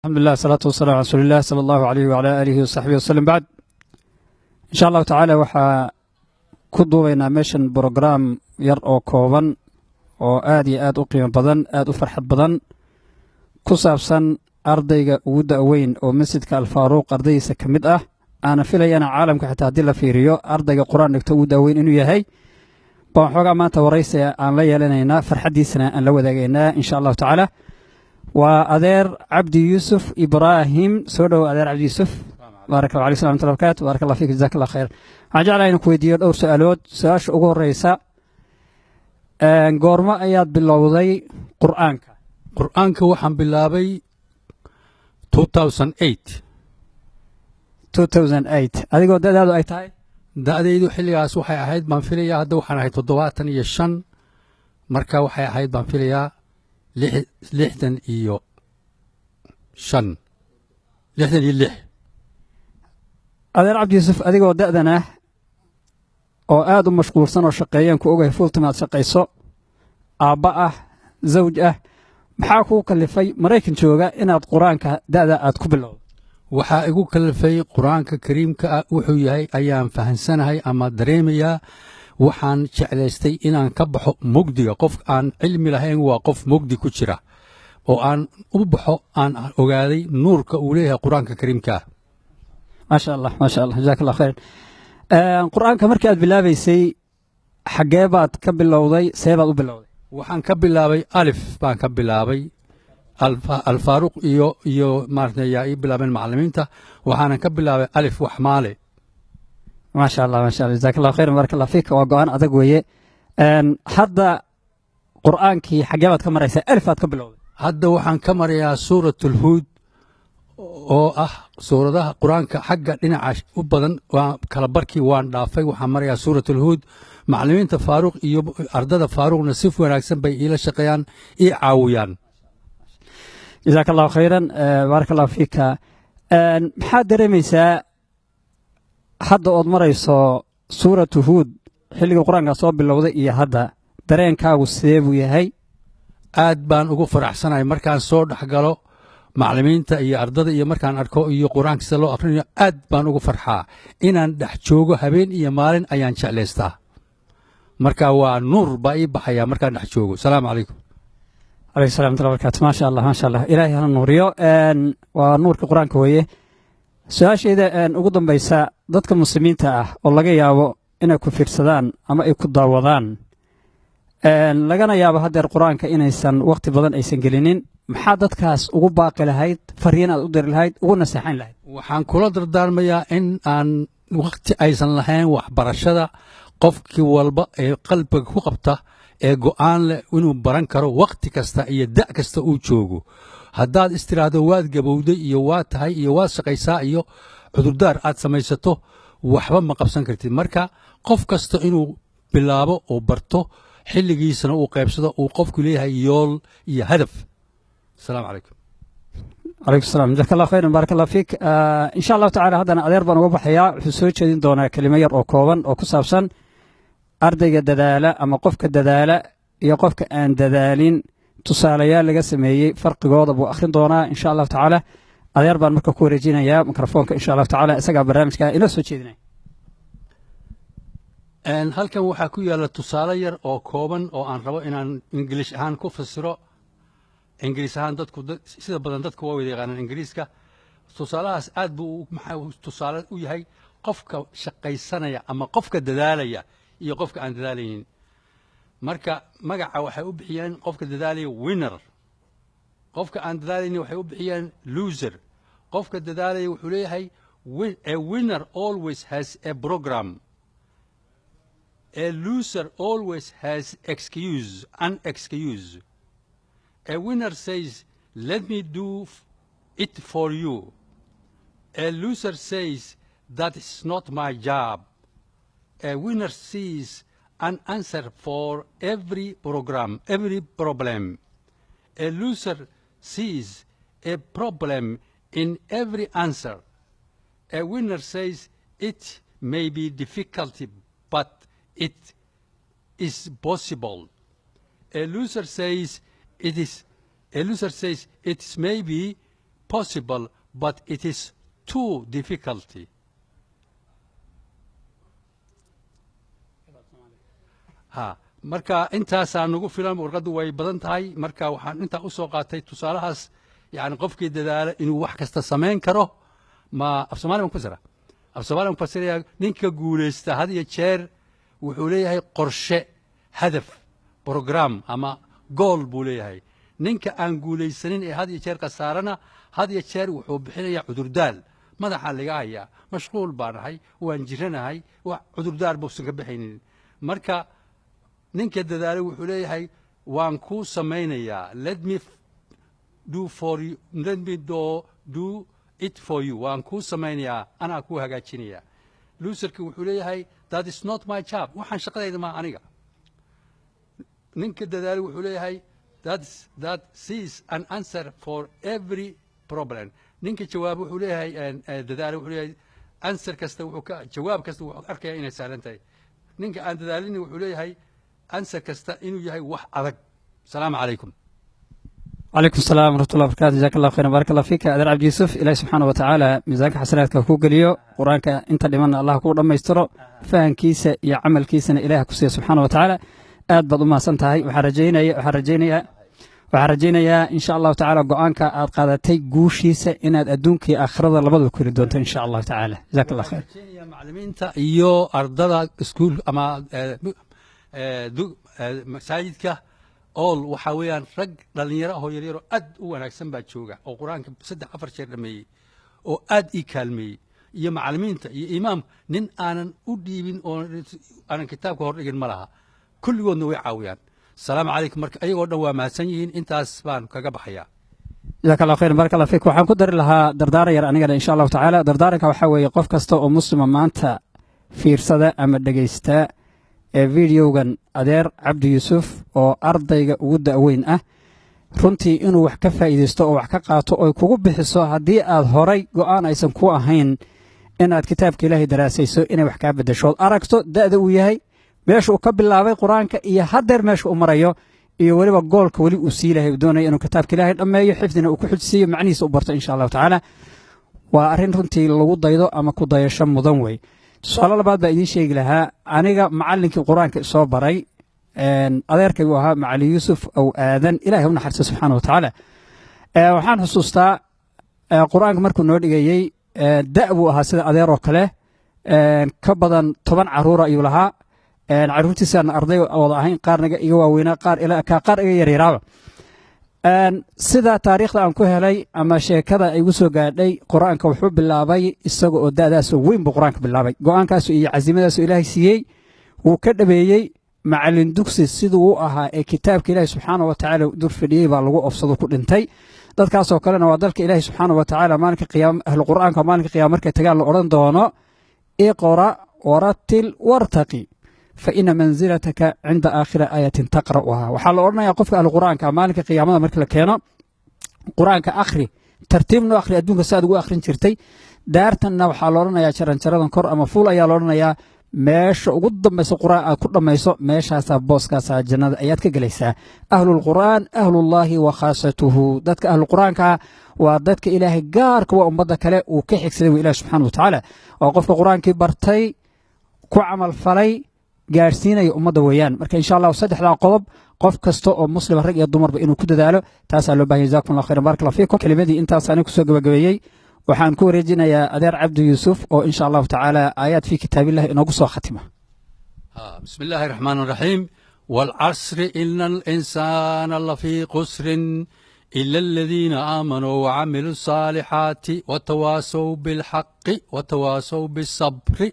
الحمد لله الصلاة والسلام على رسول الله صلى الله عليه وعلى آله وصحبه وسلم بعد إن شاء الله تعالى waxaa ku duubaynaa meeshan brogram yar oo kooban oo aad iyo aad u qiimo badan aad u farxad badan ku saabsan ardayga ugu da'weyn oo masjidka alfaaruuq ardaydiisa ka mid ah aana filayana caalamka xitaa haddii la fiiriyo ardayga qur-aan dhigto ugu da'weyn inuu yahay baan xoogaa maanta waraysi aan la yeelanaynaa farxaddiisana aan la wadaagaynaa insha allahu tacaala waa adeer cabdi yuusuf ibraahim soo dhowo adeer cabdi yuusuf baarak allah alaykum warahmatullahi wabarakatuh baarak allah fiik jazaak allah khayr waxaan jeclahay inaan ku weydiiyo dhowr su-aalood su-aasha ugu horreysa goormo ayaad bilowday qur'aanka qur'aanka waxaan bilaabay 2008 adigoo da'daadu ay tahay da'daydu xilligaas waxay ahayd baan filayaa hadda waxaan ahay 75 marka waxay ahayd baan filayaa 66 adeer cabdi yuusuf adigoo da'dan ah oo aad u mashquulsan oo shaqeeyaan ku ogahay fuultimaad shaqayso aabba ah zawj ah maxaa kuu kallifay maraykan jooga inaad qur-aanka da'da aad ku bilowdo waxaa igu kallifay qur'aanka kariimka ah wuxuu yahay ayaan fahansanahay ama dareemayaa waxaan jeclaystay inaan ka baxo mugdiga qof aan cilmi lahayn waa qof mugdi ku jira oo aan u baxo aan ogaaday nuurka uu leeyahay qur'aanka kariimka ah maasha allah jazaak allah khayr qur'aanka markii aad bilaabaysay xaggee baad ka bilowday see baad u bilowday waxaan ka bilaabay alif baan ka bilaabay alfaaruq iyo maaragtay yaa ii bilaabeen macallimiinta waxaanan ka bilaabay alif waxmaale maasha allah jazaak allah khayr baarak allah fiik waa go-aan adag weeye hadda qur'aankii xaggee baad ka maraysaa alif baad ka bilowday hadda waxaan ka marayaa suuratulhuud oo ah suuradaha qur-aanka xagga dhinaca u badan waa kala barkii waan dhaafay waxaan marayaa suuratulhuud macallimiinta faaruq iyo ardada faaruqna si wanaagsan bay iila shaqeeyaan ii caawiyaan jazaak allahu khayran baarak allahu fiika maxaad dareemaysaa hadda ood marayso suuratu huud xilliga qur-aankaa soo bilowday iyo hadda dareenkaagu sidee buu yahay aad baan ugu faraxsanahay markaan soo dhex galo macallimiinta iyo ardada iyo markaan arko iyo qur-aanka sida loo akrinayo aad baan ugu farxaa inaan dhex joogo habeen iyo maalin ayaan jeclaystaa marka waa nuur baa ii baxaya markaan dhex joogo salaamu calaykum alaykum salam watullahi barakatu maasha allah ilaahay hana nuuriyo waa nuurka qur-aanka weeye su-aashayda ugu dambaysa dadka muslimiinta ah oo laga yaabo inay ku fiirsadaan ama ay ku daawadaan lagana yaabo haddeer qur-aanka inaysan wakhti badan aysan gelinin maxaa dadkaas ugu baaqi lahayd fariin aad u diri lahayd ugu naseexayn lahayd waxaan kula dardaarmayaa in aan wakhti aysan lahayn waxbarashada qofkii walba ee qalbiga ku qabta ee go'aan leh inuu baran karo wakhti kasta iyo da' kasta uu joogo haddaad istiraahdo waad gabowday iyo waad tahay iyo waad shaqaysaa iyo cudurdaar aad samaysato waxba ma qabsan kartid marka qof kasta inuu bilaabo oo barto xilligiisana uu qaybsado uu qofku leeyahay yool iyo hadaf السلام عليكم عليكم السلام جزاك الله خيرا بارك الله فيك إن شاء الله تعالى هذا أدير بان uga baxaya wuxuu soo jeedin doonaa kelimo yar oo kooban oo ku saabsan ardayga dadaala ama qofka dadaala iyo qofka aan dadaalin tusaalayaal laga sameeyey farqigooda buu akhrin doonaa in sha allahu tacaala adeer baan marka ku wareejinayaa mikrofoonka in sha allahu tacaala isagaa barnaamijka inoo soo jeedinaya halkan waxaa ku yaalla tusaale yar oo kooban oo aan rabo inaan ingiliish ahaan ku fasiro ingiriis ahaan dadku sida badan dadku waa wada yaqaanaan ingiriiska tusaalahaas aad buu maxaa tusaale u yahay qofka shaqaysanaya ama qofka dadaalaya iyo qofka aan dadaalaynin marka magaca waxay u bixiyeen qofka dadaalaya winner qofka aan dadaalaynin waxay u bixiyeen loser qofka dadaalaya wuxuu leeyahay a winner always has a program a loser always has an excuse A winner says, let me do it for you. A loser says, that is not my job. A winner sees an answer for every problem. A loser sees a problem in every answer. A winner says, it may be difficult, but it is possible. A loser says, A loser says it may be possible but it is too difficult. ha marka intaasaa nagu filan warqaddu way badan tahay marka waxaan intaa u soo qaatay tusaalahaas yani qofkii dadaala inuu wax kasta samayn karo ma af soomaali baan ku fasira af soomaali baan ku fasiraya ninka guulaysta had iyo jeer wuxuu leeyahay qorshe hadaf program ama goal buu leeyahay ninka aan guulaysanin ee had iyo jeer khasaarana had iyo jeer wuxuu bixinayaa cudurdaal madaxa laga hayaa mashquul baan ahay waan jiranahay wax cudurdaar buusan ka bixaynin marka ninka dadaalay wuxuu leeyahay waan kuu samaynayaa let me do it for you waan kuu samaynayaa anaa kuu hagaajinayaa loserki wuxuu leeyahay that is not my job waxaan shaqadayda maa aniga ninka dadaalay wuxuu leeyahay that sees an answer for every problem ninka jawaab wuxuu leeyahay dadaalay wuxuu leeyahay answer kasta wuxuu ka jawaab kasta wuxuu arkayaa inay sahlan tahay ninka aan dadaalin wuxuu leeyahay answer kasta inuu yahay wax adag salaamu calaykum عليكم السلام ورحمة الله وبركاته جزاك الله خيرا بارك الله فيك أدر عبد يوسف إلهي سبحانه وتعالى ميزانك حسناتك كو قليو قرآنك أنت لمن الله كو لما يسترو فان كيسة يا عمل كيسة إله كسيه سبحانه وتعالى آد بضو ما سنتهي وحرجينا يا إن شاء الله تعالى قرآنك آد قادتي قوشيسة إن أدونك آخرة لبضو كوري دونت إن شاء الله تعالى جزاك الله خير يا معلمين تا إيو أرضا سكول أما مساجدك all waxa weeyaan rag dhalinyaro oo yaryaro aad u wanaagsan baa jooga oo quraanka 3-4 jeer dhameeyay oo aad ii kaalmeeyay iyo macallimiinta iyo imaam nin aanan u dhiibin oo aanan kitaabka hor dhigin malaha kulligoodna way caawiyaan salaamu calaykum marka ayagoo dhan waa mahadsan yihiin intaas baan kaga baxayaa جزاك الله خير بارك الله فيك waxaan ku dari lahaa dardaaran yar aniga insha Allah taala dardaaranka waxa weeye qof kasta oo muslima maanta fiirsada ama dhageysta فيديوغان أدير عبد يوسف أو أرضيغا ودا وين runtii inuu wax ka faa'iideysto oo wax ka qaato oo kugu bixiso haddii aad horay go'aan aysan ku ahayn inaad kitaabka Ilaahay daraasayso inay wax ka bedesho aragto da'da uu yahay meesha uu ka bilaabay quraanka iyo hadeer meesha uu marayo iyo waliba goolka wali uu siilahay doonay inuu kitaabka Ilaahay dhameeyo xifdina uu ku xujisiyo macnihiisa u barto insha Allah taala waa arrin runtii lagu daydo ama ku dayasho mudan way su'aalo labaad baa idin sheegi lahaa aniga macallinkii quraanka soo baray adeerkay uu ahaa macallin Yuusuf aw aadan Ilaahay u naxariisto subxaanahu wa ta'ala waxaan xusuustaa quraanka markuu noo dhigayay da'bu ahaa sida adeer oo kale ka badan 10 caruur ayuu lahaa caruurtiisana arday wada ahayn qaarnaga iga waaweynaa qaar iga yaryaraaba sida taariikhda aan ku helay ama sheekada ay ugu soo gaadhay quraanka wuxuu bilaabay isaga oo da'daas weyn buu quraanka bilaabay go'aankaas iyo casiimadaas Ilaahay siiyay wuu ka dhabeeyay macallin dugsi siduu u ahaa ee kitaabka Ilaahay subxaanahu wa ta'ala dur fadhiyay baa lagu ofsado ku dhintay dadkaas oo kalena waa dalka Ilaahay subxaanahu wa ta'ala maalinka qiyaam ahlu quraanka maalinka qiyaam markay tagaan la oran doono iqra waratil wartaqi fa inna manzilataka 'inda aakhir ayatin taqra'uha waxa la oranayaa qofka ahlu quraanka maalinka qiyaamada marka la keeno quraanka akhri tartiibno akhri adduunka saad ugu akhrin jirtay daartanna waxa la oranayaa jaran kor ama fuul ayaa la oranayaa meesha ugu dambayso quraan aad ku dhamayso meeshaas booskaas jannada ayaad ka galaysaa ahlul quraan ahlullahi wa khaasatuhu dadka ahlul quraanka waa dadka Ilaahay gaarka waa ummada kale uu ka xigsaday Ilaahay subxaanahu wa ta'ala oo qofka quraankii bartay ku amal falay gaarsiinaya ummada weeyaan marka insha Allah saddexda qodob qof kasta oo muslim rag iyo dumarba inuu ku dadaalo taas loo baahan yahay jazakumullahu khairan barakallahu fiikum kalimadii intaas aan ku soo gabagabeeyay waxaan ku wareejinayaa adeer Cabdi Yuusuf oo insha Allah ta'ala aayad fi kitaabillah inoogu soo khatima bismillahir rahmanir rahim wal asri innal insana lafi qusrin illa alladhina amanu wa 'amilus salihati wa tawasaw bil haqqi wa tawasaw bis sabri